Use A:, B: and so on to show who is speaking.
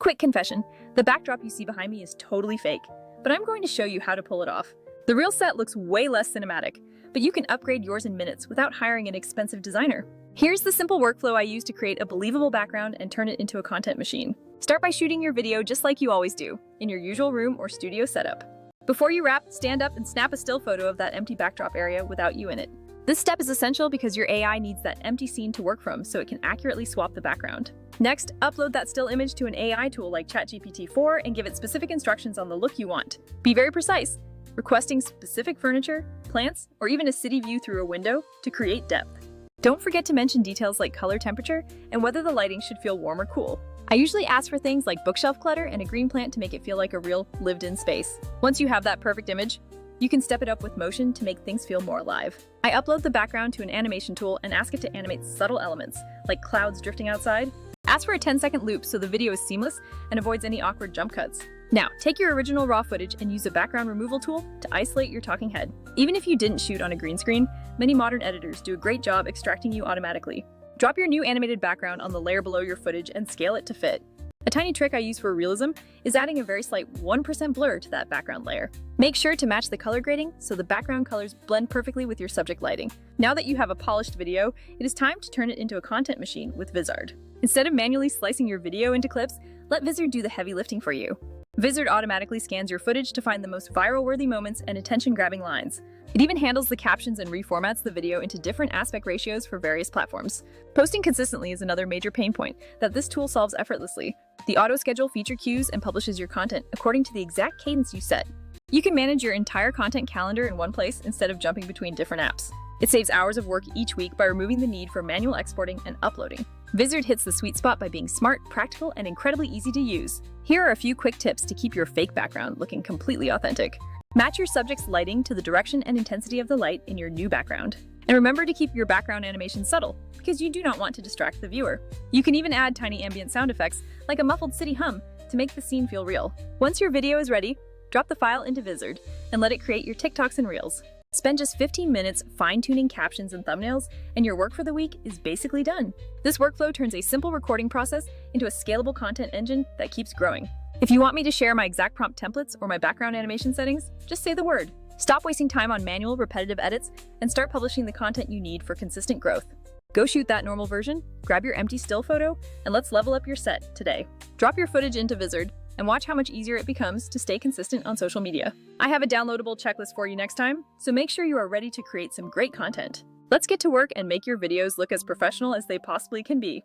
A: Quick confession, the backdrop you see behind me is totally fake, but I'm going to show you how to pull it off. The real set looks way less cinematic, but you can upgrade yours in minutes without hiring an expensive designer. Here's the simple workflow I use to create a believable background and turn it into a content machine. Start by shooting your video just like you always do, in your usual room or studio setup. Before you wrap, stand up and snap a still photo of that empty backdrop area without you in it. This step is essential because your AI needs that empty scene to work from so it can accurately swap the background. Next, upload that still image to an AI tool like ChatGPT-4 and give it specific instructions on the look you want. Be very precise, requesting specific furniture, plants, or even a city view through a window to create depth. Don't forget to mention details like color temperature and whether the lighting should feel warm or cool. I usually ask for things like bookshelf clutter and a green plant to make it feel like a real lived-in space. Once you have that perfect image, you can step it up with motion to make things feel more alive. I upload the background to an animation tool and ask it to animate subtle elements, like clouds drifting outside. Ask for a 10-second loop so the video is seamless and avoids any awkward jump cuts. Now, take your original raw footage and use a background removal tool to isolate your talking head. Even if you didn't shoot on a green screen, many modern editors do a great job extracting you automatically. Drop your new animated background on the layer below your footage and scale it to fit. A tiny trick I use for realism is adding a very slight 1% blur to that background layer. Make sure to match the color grading so the background colors blend perfectly with your subject lighting. Now that you have a polished video, it is time to turn it into a content machine with Vizard. Instead of manually slicing your video into clips, let Vizard do the heavy lifting for you. Vizard automatically scans your footage to find the most viral-worthy moments and attention-grabbing lines. It even handles the captions and reformats the video into different aspect ratios for various platforms. Posting consistently is another major pain point that this tool solves effortlessly. The auto-schedule feature cues and publishes your content according to the exact cadence you set. You can manage your entire content calendar in one place instead of jumping between different apps. It saves hours of work each week by removing the need for manual exporting and uploading. Vizard hits the sweet spot by being smart, practical, and incredibly easy to use. Here are a few quick tips to keep your fake background looking completely authentic. Match your subject's lighting to the direction and intensity of the light in your new background. And remember to keep your background animation subtle, because you do not want to distract the viewer. You can even add tiny ambient sound effects, like a muffled city hum, to make the scene feel real. Once your video is ready, drop the file into Vizard and let it create your TikToks and Reels. Spend just 15 minutes fine-tuning captions and thumbnails, and your work for the week is basically done. This workflow turns a simple recording process into a scalable content engine that keeps growing. If you want me to share my exact prompt templates or my background animation settings, just say the word. Stop wasting time on manual, repetitive edits and start publishing the content you need for consistent growth. Go shoot that normal version, grab your empty still photo, and let's level up your set today. Drop your footage into Vizard and watch how much easier it becomes to stay consistent on social media. I have a downloadable checklist for you next time, so make sure you are ready to create some great content. Let's get to work and make your videos look as professional as they possibly can be.